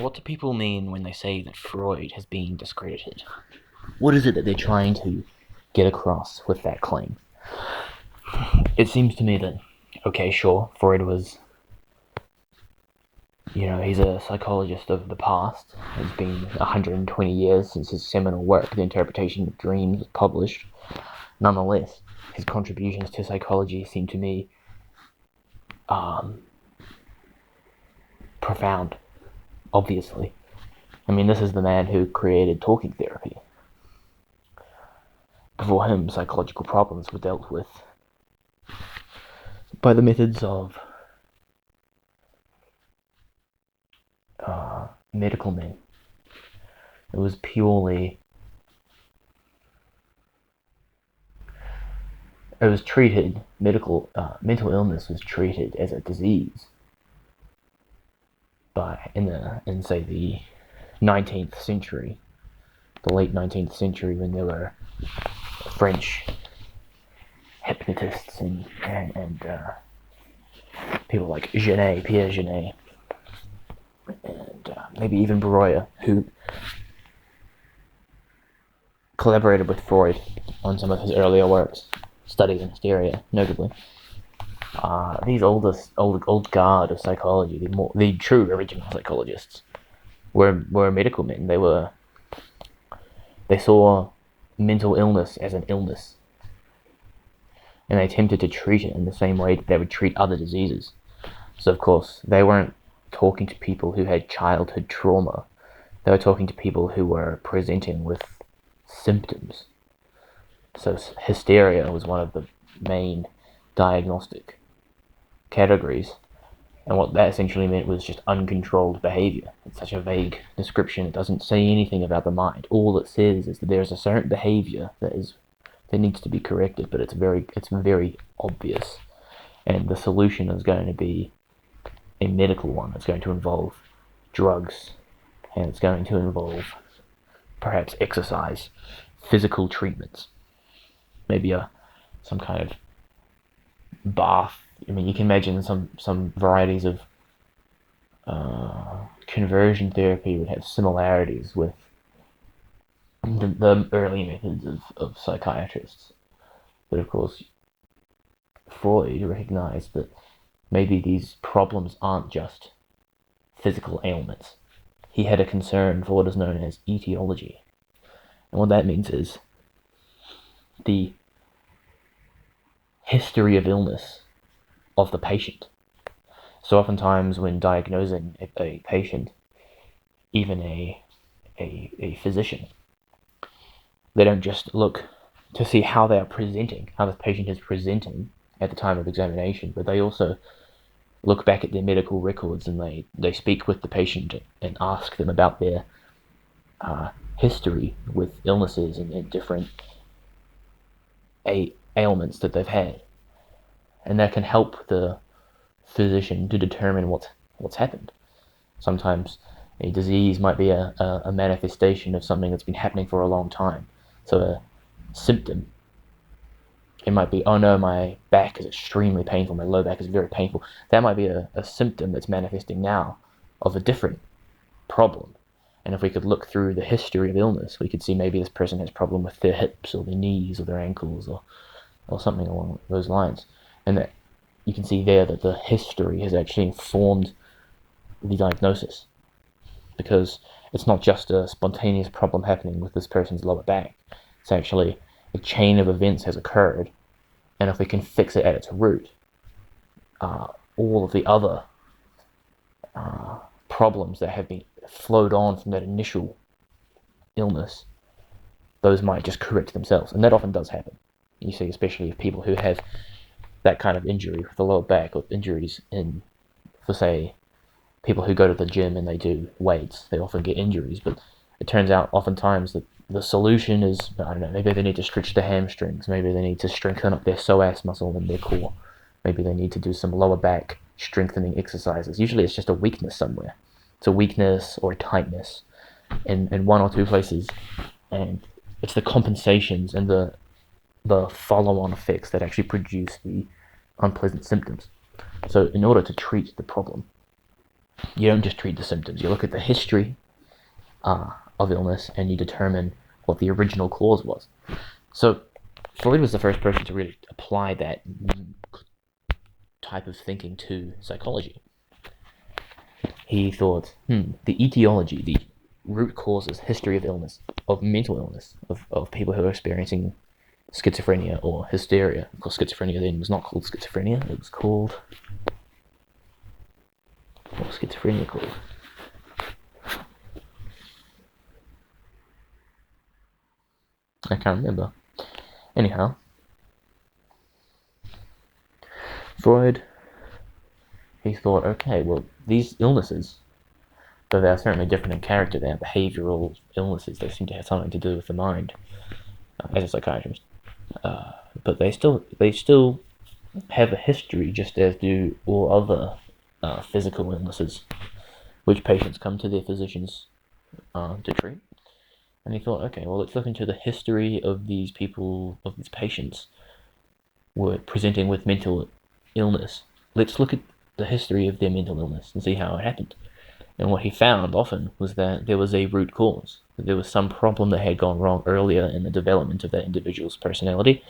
what do people mean when they say that Freud has been discredited? What is it that they're trying to get across with that claim? It seems to me that, okay, sure, Freud was, he's a psychologist of the past. It's been 120 years since his seminal work, The Interpretation of Dreams, was published. Nonetheless, his contributions to psychology seem to me profound, obviously. I mean, this is the man who created talking therapy. Before him, psychological problems were dealt with by the methods of medical men. It was purely... It was treated, mental illness was treated as a disease in say the 19th century, the late 19th century, when there were French hypnotists and people like Pierre Genet, and maybe even Breuer, who collaborated with Freud on some of his earlier works, studies in hysteria, notably. These old guard of psychology, the true original psychologists, were medical men. They saw mental illness as an illness, and they attempted to treat it in the same way that they would treat other diseases. So of course, they weren't talking to people who had childhood trauma. They were talking to people who were presenting with symptoms. So hysteria was one of the main diagnostic categories, and what that essentially meant was just uncontrolled behavior. It's such a vague description. It doesn't say anything about the mind. All it says is that there's a certain behavior that needs to be corrected, but it's very obvious, and the solution is going to be a medical one. It's going to involve drugs, and it's going to involve perhaps exercise, physical treatments, maybe some kind of bath. I mean, you can imagine some varieties of conversion therapy would have similarities with the early methods of psychiatrists. But of course, Freud recognized that maybe these problems aren't just physical ailments. He had a concern for what is known as etiology. And what that means is the history of illness of the patient. So oftentimes when diagnosing a patient, even a physician, they don't just look to see how they are presenting, how the patient is presenting at the time of examination, but they also look back at their medical records, and they speak with the patient and ask them about their history with illnesses and different ailments that they've had. And that can help the physician to determine what's happened. Sometimes a disease might be a manifestation of something that's been happening for a long time. So a symptom, it might be, oh no, my back is extremely painful, my low back is very painful. That might be a symptom that's manifesting now of a different problem. And if we could look through the history of illness, we could see maybe this person has a problem with their hips or their knees or their ankles or something along those lines. And that you can see there that the history has actually informed the diagnosis, because it's not just a spontaneous problem happening with this person's lower back. It's actually a chain of events has occurred, and if we can fix it at its root, all of the other problems that have been flowed on from that initial illness, those might just correct themselves. And that often does happen. You see, especially if people who have that kind of injury with the lower back, or injuries for say, people who go to the gym and they do weights, they often get injuries, but it turns out oftentimes that the solution is, I don't know, maybe they need to stretch the hamstrings, maybe they need to strengthen up their psoas muscle in their core, maybe they need to do some lower back strengthening exercises. Usually it's just a weakness somewhere. It's a weakness or a tightness in one or two places, and it's the compensations and the follow-on effects that actually produce the unpleasant symptoms. So in order to treat the problem, You don't just treat the symptoms. You look at the history of illness and you determine what the original cause was. So Freud was the first person to really apply that type of thinking to psychology. He thought, the etiology, the root causes, history of illness, of mental illness, of people who are experiencing schizophrenia or hysteria. Of course, schizophrenia then was not called schizophrenia. It was called... What was schizophrenia called? I can't remember. Anyhow, Freud, he thought, okay, well, these illnesses, though they are certainly different in character, they are behavioral illnesses, they seem to have something to do with the mind, as a psychiatrist. But they still have a history, just as do all other physical illnesses, which patients come to their physicians to treat. And he thought, okay, well, let's look into the history of these people, of these patients were presenting with mental illness. Let's look at the history of their mental illness and see how it happened. And what he found often was that there was a root cause, that there was some problem that had gone wrong earlier in the development of that individual's personality,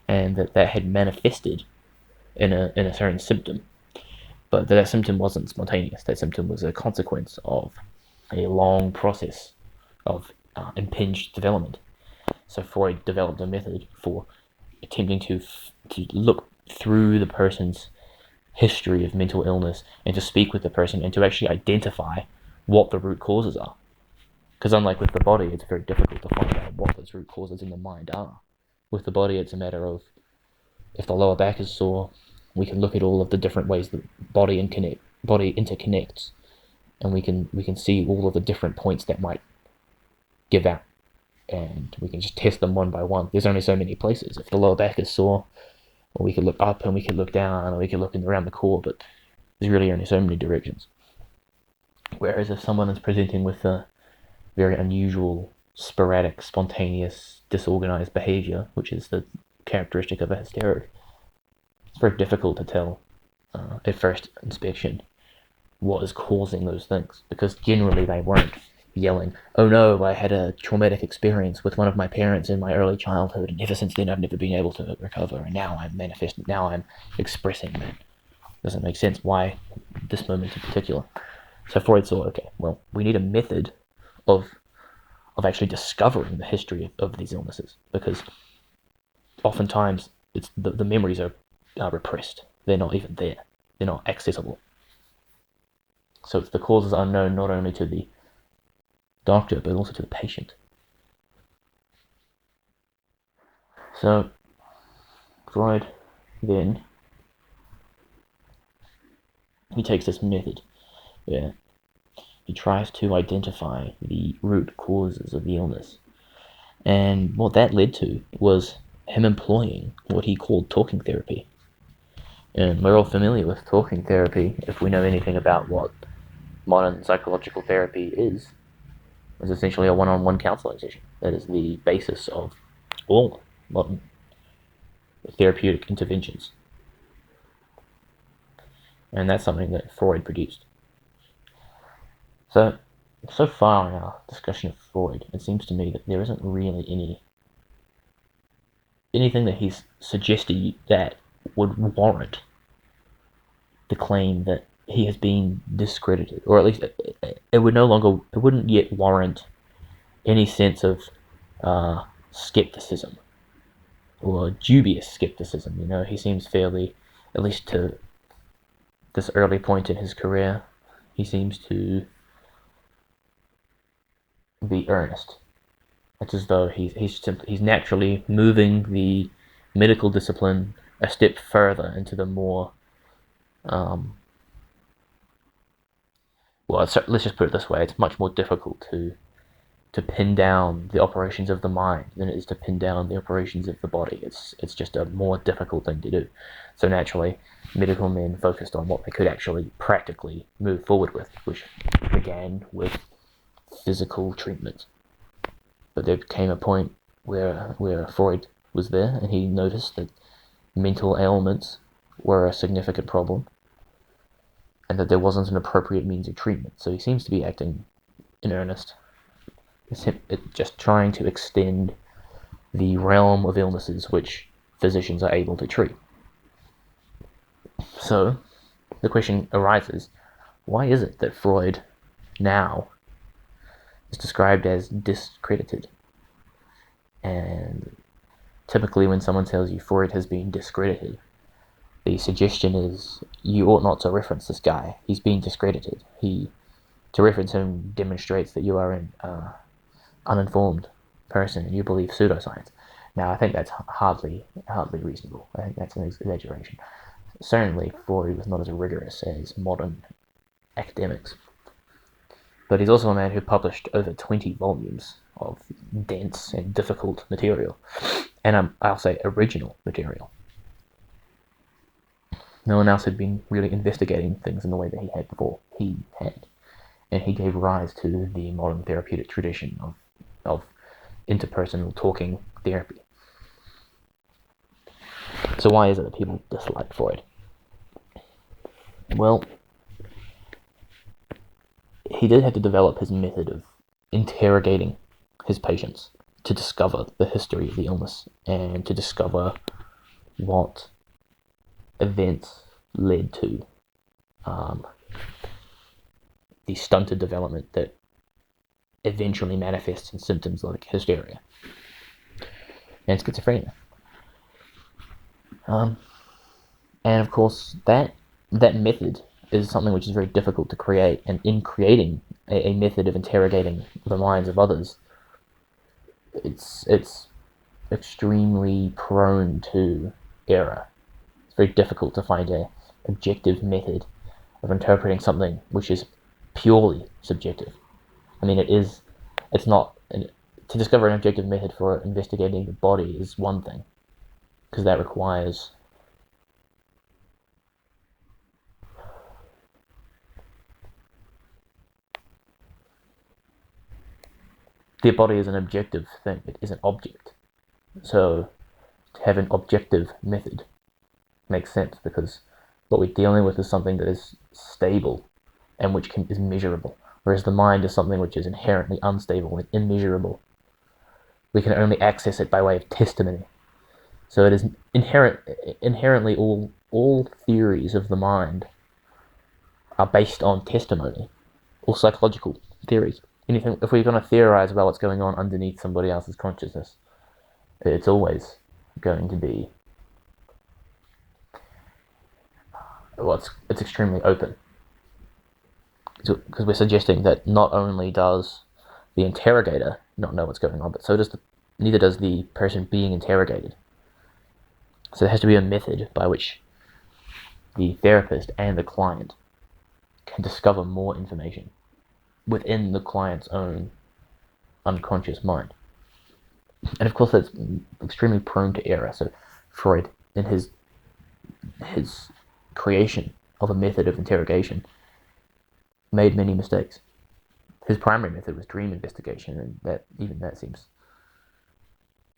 and that had manifested in a certain symptom. But that symptom wasn't spontaneous. That symptom was a consequence of a long process of impinged development. So Freud developed a method for attempting to look through the person's history of mental illness and to speak with the person and to actually identify what the root causes are. Because unlike with the body, it's very difficult to find out what those root causes in the mind are. With the body, it's a matter of, if the lower back is sore, we can look at all of the different ways the body interconnects, and we can see all of the different points that might give out, and we can just test them one by one. There's only so many places. If the lower back is sore, or we could look up and we could look down, or we could look around the core, but there's really only so many directions. Whereas if someone is presenting with a very unusual, sporadic, spontaneous, disorganized behavior, which is the characteristic of a hysteric, it's very difficult to tell at first inspection what is causing those things, because generally they weren't yelling, oh no, I had a traumatic experience with one of my parents in my early childhood, and ever since then I've never been able to recover, and now I'm expressing that. Doesn't make sense. Why this moment in particular? So Freud thought, okay, well, we need a method of actually discovering the history of these illnesses, because oftentimes it's the memories are repressed. They're not even there. They're not accessible. So the causes are unknown not only to the doctor, but also to the patient. So Freud then, he takes this method where he tries to identify the root causes of the illness. And what that led to was him employing what he called talking therapy. And we're all familiar with talking therapy if we know anything about what modern psychological therapy is. It's essentially a one-on-one counseling session. That is the basis of all modern therapeutic interventions. And that's something that Freud produced. So far in our discussion of Freud, it seems to me that there isn't really anything that he's suggested that would warrant the claim that he has been discredited, or at least it wouldn't yet warrant any sense of skepticism or dubious skepticism. You know, he seems fairly, at least to this early point in his career, he seems to be earnest. It's as though he's naturally moving the medical discipline a step further into the more let's just put it this way: it's much more difficult to pin down the operations of the mind than it is to pin down the operations of the body. It's just a more difficult thing to do. So naturally, medical men focused on what they could actually practically move forward with, which began with physical treatment. But there came a point where Freud was there, and he noticed that mental ailments were a significant problem, and that there wasn't an appropriate means of treatment. So he seems to be acting in earnest. It's just trying to extend the realm of illnesses which physicians are able to treat. So the question arises, why is it that Freud now is described as discredited? And typically when someone tells you Freud has been discredited, the suggestion is you ought not to reference this guy. He's being discredited. To reference him demonstrates that you are an uninformed person and you believe pseudoscience. Now, I think that's hardly reasonable. I think that's an exaggeration. Certainly, Freud was not as rigorous as modern academics. But he's also a man who published over 20 volumes of dense and difficult material. And I'll say original material. No one else had been really investigating things in the way that he had before. He had. And he gave rise to the modern therapeutic tradition of interpersonal talking therapy. So why is it that people dislike Freud? Well, he did have to develop his method of interrogating his patients to discover the history of the illness and to discover what events led to the stunted development that eventually manifests in symptoms like hysteria and schizophrenia. And of course, that method is something which is very difficult to create, and in creating a method of interrogating the minds of others, it's extremely prone to error. It's very difficult to find an objective method of interpreting something which is purely subjective. I mean, it's not, to discover an objective method for investigating the body is one thing, because that requires the body is an objective thing, it is an object. So to have an objective method makes sense, because what we're dealing with is something that is stable and which is measurable, whereas the mind is something which is inherently unstable and immeasurable. We can only access it by way of testimony. So it is inherently all theories of the mind are based on testimony, or psychological theories. Anything, if we're going to theorize about what's going on underneath somebody else's consciousness, it's always going to be, well, it's extremely open. Because we're suggesting that not only does the interrogator not know what's going on, but neither does the person being interrogated. So there has to be a method by which the therapist and the client can discover more information within the client's own unconscious mind. And of course that's extremely prone to error. So Freud, in his creation of a method of interrogation, made many mistakes. His primary method was dream investigation, and that seems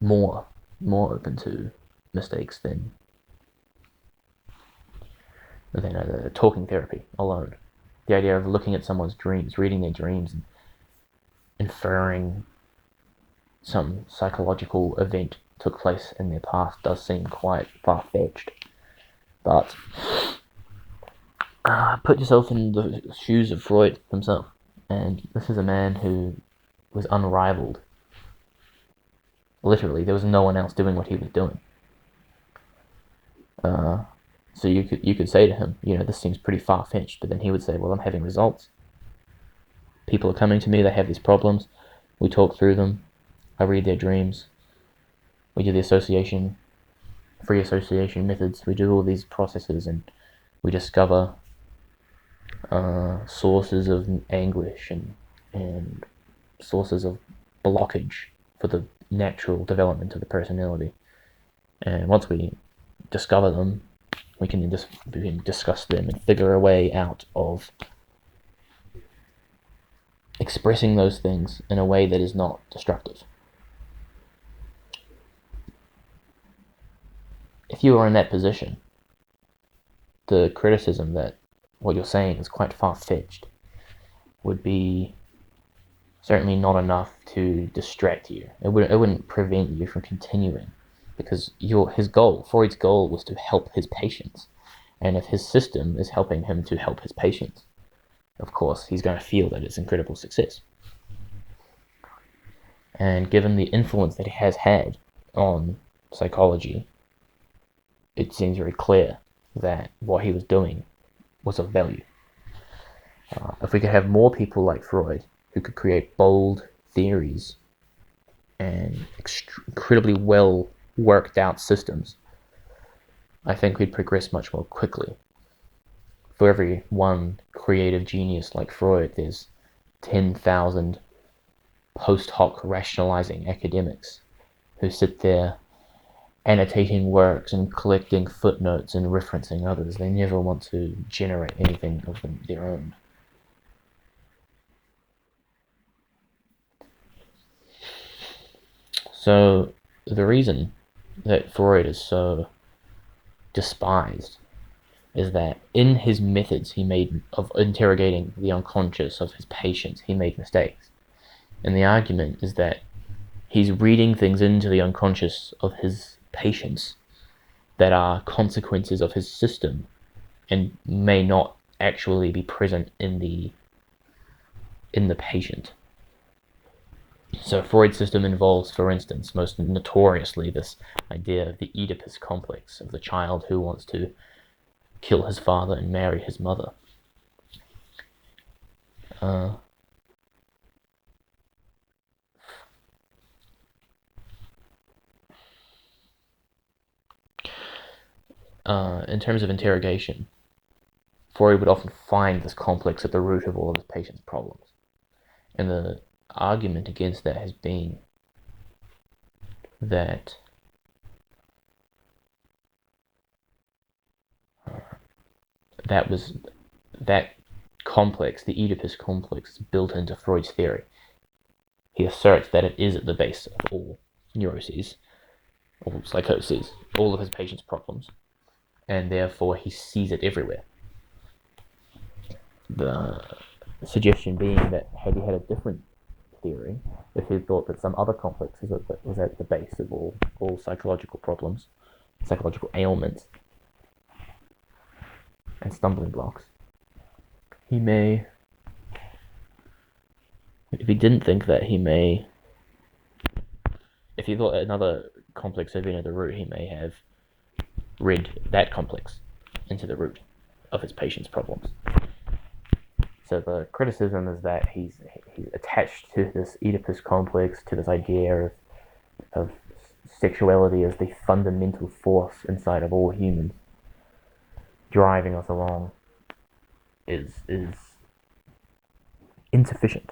more open to mistakes than talking therapy alone. The idea of looking at someone's dreams, reading their dreams, and inferring some psychological event took place in their past does seem quite far-fetched. But put yourself in the shoes of Freud himself, and this is a man who was unrivaled. Literally, there was no one else doing what he was doing. So you could say to him, this seems pretty far-fetched, but then he would say, well, I'm having results. People are coming to me, they have these problems, we talk through them, I read their dreams, we do the free association methods, we do all these processes, and we discover sources of anguish and sources of blockage for the natural development of the personality. And once we discover them, we can discuss them and figure a way out of expressing those things in a way that is not destructive. If you are in that position, the criticism that what you're saying is quite far-fetched would be certainly not enough to distract you. It wouldn't prevent you from continuing, because Freud's goal was to help his patients, and if his system is helping him to help his patients, of course he's going to feel that it's incredible success. And given the influence that he has had on psychology, it seems very clear that what he was doing was of value. If we could have more people like Freud who could create bold theories and incredibly well worked out systems, I think we'd progress much more quickly. For every one creative genius like Freud, there's 10,000 post hoc rationalizing academics who sit there annotating works and collecting footnotes and referencing others. They never want to generate anything of their own. So the reason that Freud is so despised is that in his methods of interrogating the unconscious of his patients, he made mistakes. And the argument is that he's reading things into the unconscious of his patients that are consequences of his system and may not actually be present in the patient. So Freud's system involves, for instance, most notoriously, this idea of the Oedipus complex, of the child who wants to kill his father and marry his mother. In terms of interrogation, Freud would often find this complex at the root of all of his patients' problems. And the argument against that has been that that complex, the Oedipus complex, is built into Freud's theory. He asserts that it is at the base of all neuroses, all psychoses, all of his patients' problems, and therefore he sees it everywhere. The suggestion being that had he had a different theory, if he thought that some other complex was at the base of all psychological problems, psychological ailments, and stumbling blocks, if he didn't think that, if he thought another complex had been at the root, he may have read that complex into the root of his patient's problems. So the criticism is that he's attached to this Oedipus complex, to this idea of sexuality as the fundamental force inside of all humans, driving us along, is insufficient.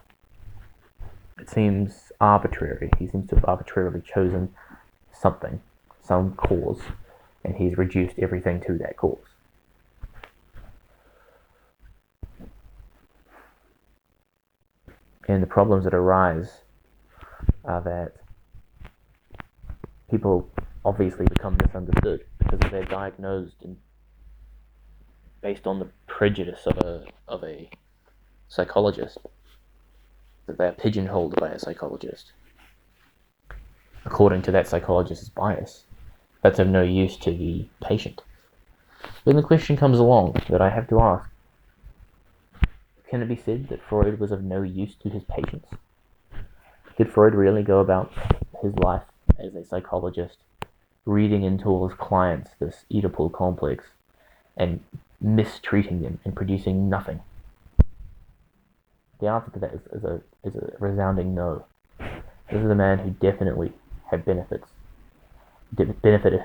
It seems arbitrary. He seems to have arbitrarily chosen some cause, and he's reduced everything to that cause. And the problems that arise are that people obviously become misunderstood because they're diagnosed and based on the prejudice of a psychologist, that they're pigeonholed by a psychologist according to that psychologist's bias. That's of no use to the patient. Then the question comes along that I have to ask: can it be said that Freud was of no use to his patients? Did Freud really go about his life as a psychologist, reading into all his clients this Oedipal complex and mistreating them and producing nothing? The answer to that is a resounding no. This is a man who definitely had benefited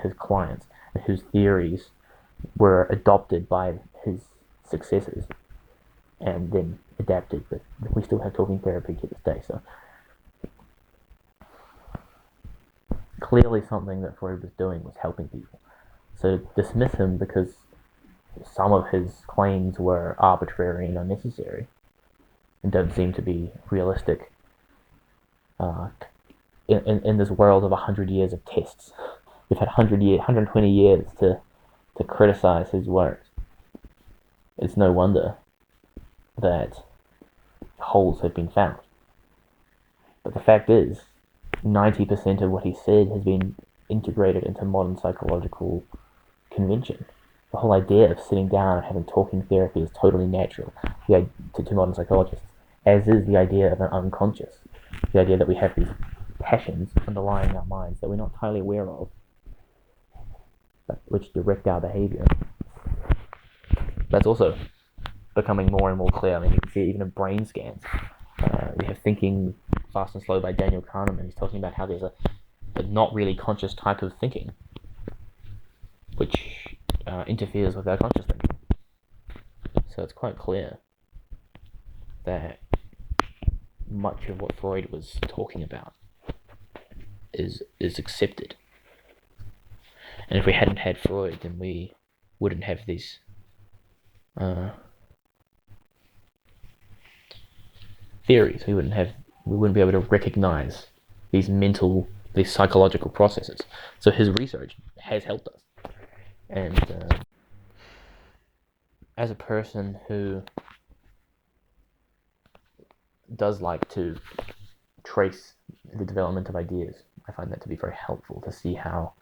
his clients, and whose theories were adopted by his successors and then adapted, but we still have talking therapy to this day, so clearly something that Freud was doing was helping people. So dismiss him because some of his claims were arbitrary and unnecessary and don't seem to be realistic in this world of 100 years of tests. We've had 120 years to criticize his works. it's no wonder that holes have been found. But the fact is, 90% of what he said has been integrated into modern psychological convention. The whole idea of sitting down and having talking therapy is totally natural to modern psychologists, as is the idea of an unconscious. The idea that we have these passions underlying our minds that we're not entirely aware of, but which direct our behavior. That's also becoming more and more clear. I mean, you can see it even in brain scans. We have Thinking Fast and Slow by Daniel Kahneman. He's talking about how there's a not really conscious type of thinking which interferes with our conscious thinking. So it's quite clear that much of what Freud was talking about is accepted. And if we hadn't had Freud, then we wouldn't have these theories. We wouldn't be able to recognize these psychological processes. So his research has helped us. And as a person who does like to trace the development of ideas, I find that to be very helpful to see how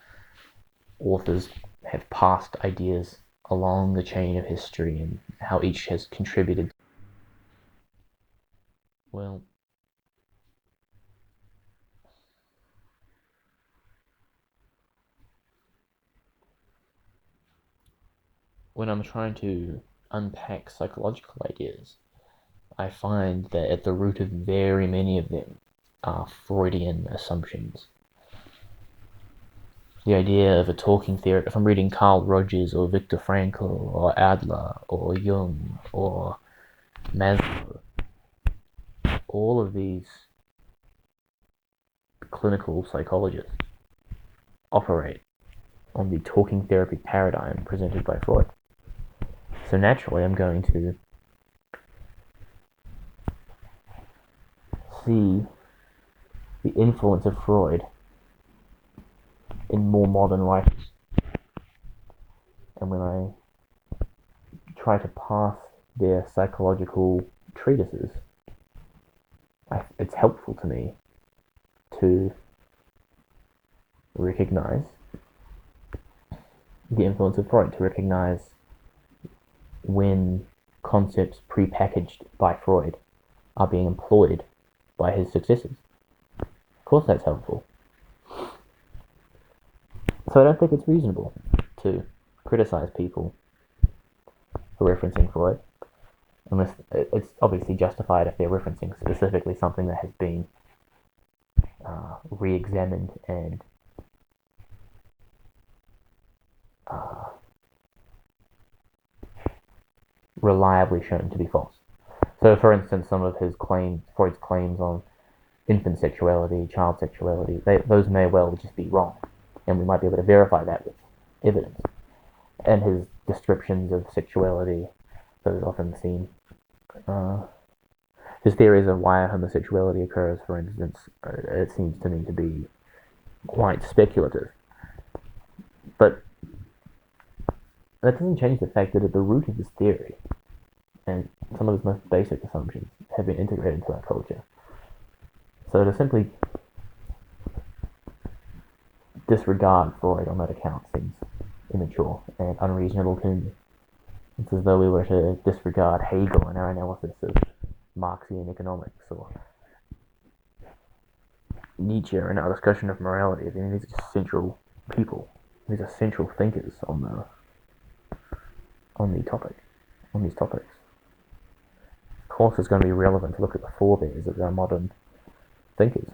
authors have passed ideas along the chain of history and how each has contributed. Well, when I'm trying to unpack psychological ideas, I find that at the root of very many of them are Freudian assumptions. The idea of a talking therapist, if I'm reading Carl Rogers or Viktor Frankl or Adler or Jung or Maslow, all of these clinical psychologists operate on the talking therapy paradigm presented by Freud. So naturally, I'm going to see the influence of Freud in more modern writers. And when I try to pass their psychological treatises, it's helpful to me to recognize the influence of Freud, to recognize when concepts prepackaged by Freud are being employed by his successors. Of course that's helpful. So I don't think it's reasonable to criticize people for referencing Freud, unless it's obviously justified if they're referencing specifically something that has been re-examined and reliably shown to be false. So, for instance, some of Freud's claims on infant sexuality, child sexuality, those may well just be wrong, and we might be able to verify that with evidence. And his descriptions of sexuality, those often seem his theories of why homosexuality occurs, for instance, it seems to me to be quite speculative. But that doesn't change the fact that at the root of this theory, and some of its most basic assumptions have been integrated into our culture. So to simply disregard Freud on that account seems immature and unreasonable to me. It's as though we were to disregard Hegel in our analysis of Marxian economics, or Nietzsche in our discussion of morality. I mean, these are just central people. These are central thinkers on these topics. Of course, it's going to be relevant to look at the forebears of our modern thinkers.